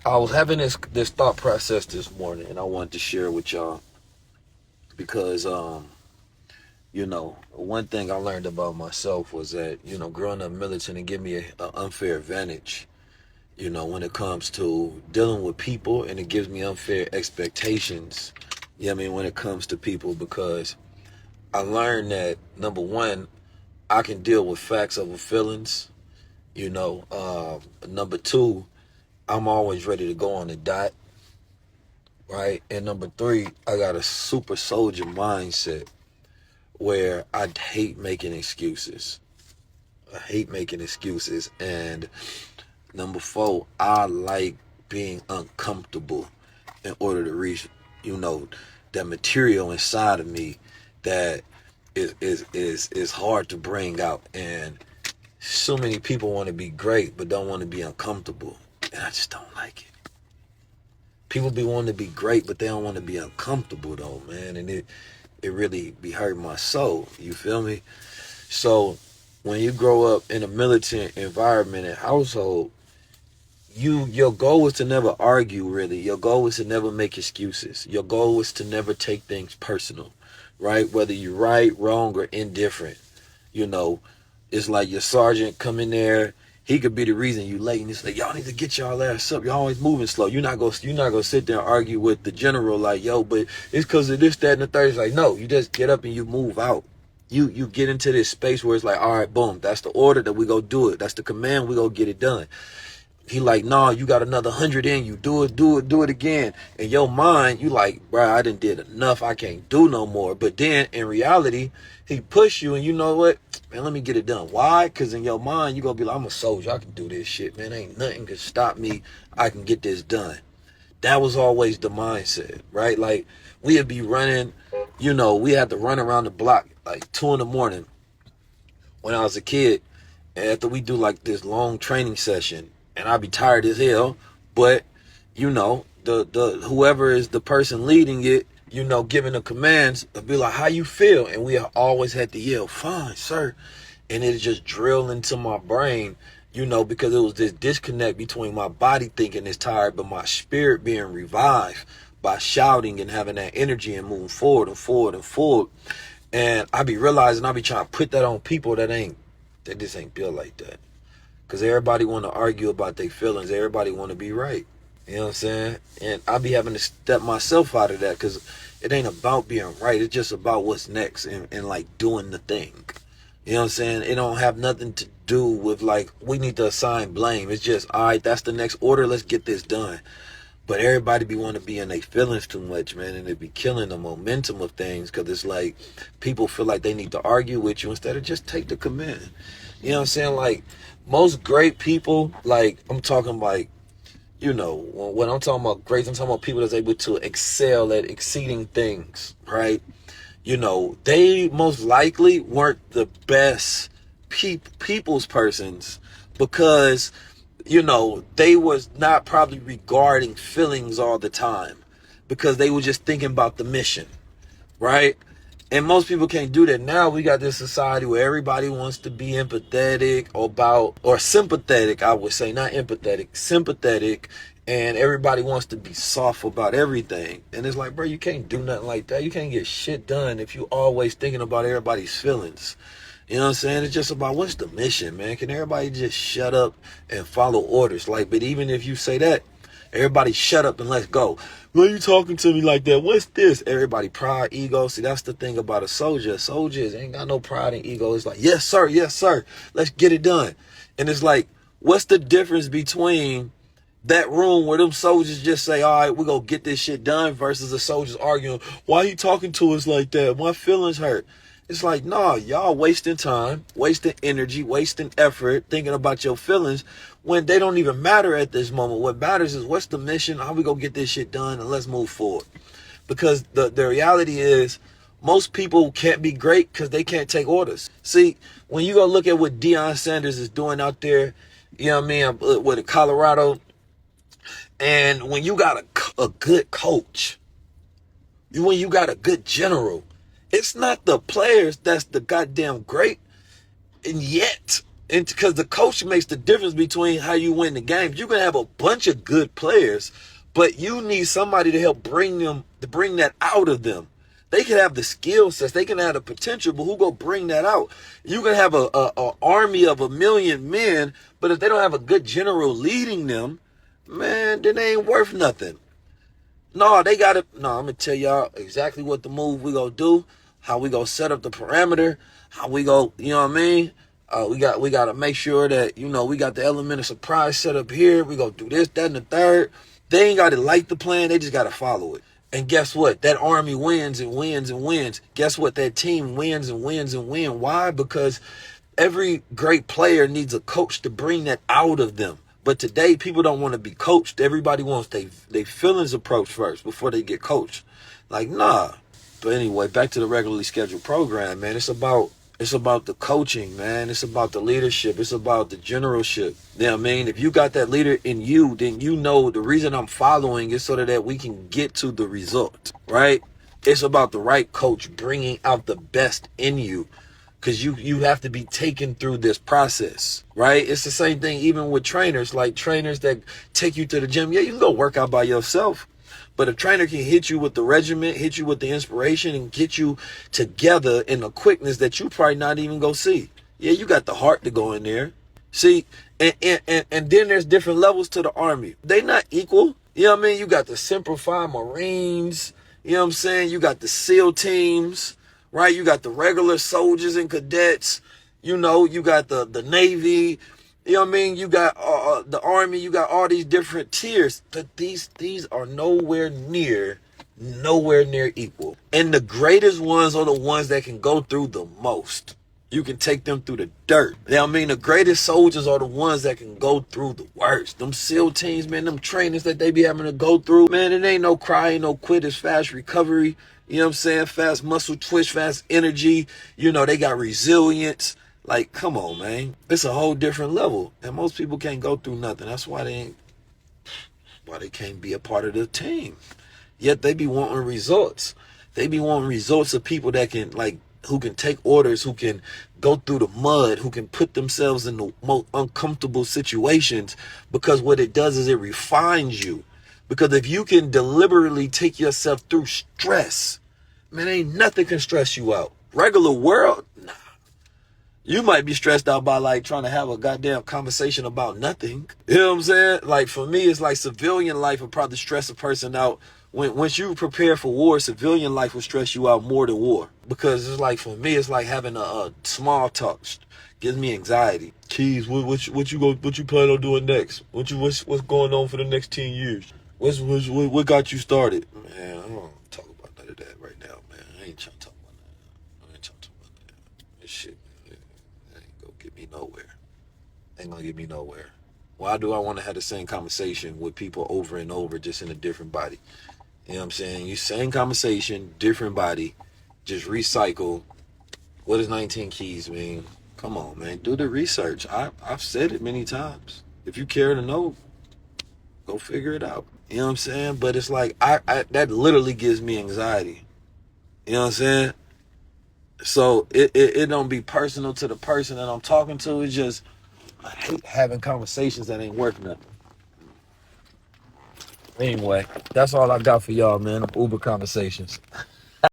I was having this thought process this morning, and I wanted to share it with y'all because one thing I learned about myself was that growing up militant and give me an unfair advantage. When it comes to dealing with people, and it gives me unfair expectations. When it comes to people, because I learned that number one, I can deal with facts over feelings. Number two, I'm always ready to go on the dot, right? And number three, I got a super soldier mindset where I hate making excuses. I hate making excuses. And number four, I like being uncomfortable in order to reach, that material inside of me that is hard to bring out. And so many people want to be great but don't want to be uncomfortable. And I just don't like it. People be wanting to be great, but they don't want to be uncomfortable though, man. And it really be hurting my soul. You feel me? So when you grow up in a militant environment and household, your goal is to never argue, really. Your goal is to never make excuses. Your goal is to never take things personal, right? Whether you're right, wrong, or indifferent. It's like your sergeant come in there. He could be the reason you late, and he's like, y'all need to get y'all ass up. Y'all always moving slow. You're not gonna sit there and argue with the general like, yo, but it's because of this, that, and the third. It's like, no, you just get up and you move out. You get into this space where it's like, all right, boom, that's the order that we go do it. That's the command, we go get it done. He like, nah, you got another 100 in you. Do it again. In your mind, you like, bro, I done did enough. I can't do no more. But then in reality, he push you, and you know what? Man, let me get it done. Why? Because in your mind, you going to be like, I'm a soldier. I can do this shit, man. Ain't nothing can stop me. I can get this done. That was always the mindset, right? Like, we'd be running, we had to run around the block like 2 in the morning when I was a kid. After we do like this long training session, and I'd be tired as hell, but the whoever is the person leading it, giving the commands, would be like, how you feel? And we always had to yell, fine, sir. And it just drilled into my brain, because it was this disconnect between my body thinking it's tired, but my spirit being revived by shouting and having that energy and moving forward and forward and forward. And I be realizing I be trying to put that on people that just ain't built like that. Because everybody want to argue about their feelings. Everybody want to be right. You know what I'm saying? And I be having to step myself out of that, because it ain't about being right. It's just about what's next and like doing the thing. You know what I'm saying? It don't have nothing to do with like, we need to assign blame. It's just, all right, that's the next order. Let's get this done. But everybody be want to be in their feelings too much, man. And it be killing the momentum of things, because it's like people feel like they need to argue with you instead of just take the command. You know what I'm saying? Like, most great people, like, I'm talking like, when I'm talking about greats, I'm talking about people that's able to excel at exceeding things, right? They most likely weren't the best people's persons, because, they was not probably regarding feelings all the time, because they were just thinking about the mission, right? And most people can't do that. Now we got this society where everybody wants to be empathetic or sympathetic, I would say, not empathetic, sympathetic. And everybody wants to be soft about everything. And it's like, bro, you can't do nothing like that. You can't get shit done if you always thinking about everybody's feelings. You know what I'm saying? It's just about, what's the mission, man? Can everybody just shut up and follow orders? Like, but even if you say that, everybody shut up and let's go. Why are you talking to me like that? What's this? Everybody pride, ego. See, that's the thing about a soldier. Soldiers ain't got no pride and ego. It's like, yes, sir. Yes, sir. Let's get it done. And it's like, what's the difference between that room where them soldiers just say, all right, we're going to get this shit done, versus the soldiers arguing, why he talking to us like that? My feelings hurt. It's like, nah, y'all wasting time, wasting energy, wasting effort, thinking about your feelings when they don't even matter at this moment. What matters is, what's the mission? How we gonna get this shit done, and let's move forward. Because the reality is, most people can't be great because they can't take orders. See, when you go look at what Deion Sanders is doing out there, you know what I mean, with Colorado, and when you got a good coach, when you got a good general, it's not the players that's the goddamn great. And yet, And because the coach makes the difference between how you win the game. You can have a bunch of good players, but you need somebody to help bring that out of them. They can have the skill sets, they can have the potential, but who go bring that out? You can have a army of 1,000,000 men, but if they don't have a good general leading them, man, then they ain't worth nothing. No, they got to. No, I'm gonna tell y'all exactly what the move we gonna do, how we gonna set up the parameter, how we go. You know what I mean? We got to make sure that we got the element of surprise set up here. We gonna do this, that, and the third. They ain't got to like the plan. They just got to follow it. And guess what? That army wins and wins and wins. Guess what? That team wins and wins and wins. Why? Because every great player needs a coach to bring that out of them. But today, people don't want to be coached. Everybody wants they feelings approach first before they get coached. Like, nah. But anyway, back to the regularly scheduled program, man. It's about the coaching, man. It's about the leadership. It's about the generalship. You know what I mean? If you got that leader in you, then you know the reason I'm following is so that we can get to the result, right? It's about the right coach bringing out the best in you. Because you have to be taken through this process, right? It's the same thing even with trainers, like trainers that take you to the gym. Yeah, you can go work out by yourself. But a trainer can hit you with the regimen, hit you with the inspiration, and get you together in a quickness that you probably not even go see. Yeah, you got the heart to go in there. See, and then there's different levels to the Army. They not equal. You know what I mean? You got the Simplified Marines. You know what I'm saying? You got the SEAL teams. Right, you got the regular soldiers and cadets, you got the Navy, you know what I mean? You got the Army, you got all these different tiers, but these are nowhere near equal. And the greatest ones are the ones that can go through the most. You can take them through the dirt. You know what I mean? The greatest soldiers are the ones that can go through the worst. Them SEAL teams, man, them trainings that they be having to go through, man, it ain't no cry, ain't no quit, it's fast recovery. You know what I'm saying? Fast muscle twitch, fast energy. They got resilience. Like, come on, man. It's a whole different level. And most people can't go through nothing. That's why they can't be a part of the team. Yet they be wanting results. They be wanting results of people that can, who can take orders, who can go through the mud, who can put themselves in the most uncomfortable situations, because what it does is it refines you. Because if you can deliberately take yourself through stress, man, ain't nothing can stress you out. Regular world, nah. You might be stressed out by trying to have a goddamn conversation about nothing. You know what I'm saying? Like for me, it's like civilian life would probably stress a person out. Once you prepare for war, civilian life will stress you out more than war. Because it's like, for me, it's like having a small talk. Gives me anxiety. Keys, what you plan on doing next? What's going on for the next 10 years? What got you started? Man, I don't talk about none of that right now, man. I ain't trying to talk about that. This shit, man, ain't gonna get me nowhere. Ain't gonna get me nowhere. Why do I want to have the same conversation with people over and over, just in a different body? You know what I'm saying? You same conversation, different body, just recycle. What does 19 keys mean? Come on, man. Do the research. I've said it many times. If you care to know, go figure it out. You know what I'm saying? But it's like, I that literally gives me anxiety. You know what I'm saying? So it don't be personal to the person that I'm talking to. It's just, I hate having conversations that ain't worth nothing. Anyway, that's all I got for y'all, man. Uber conversations.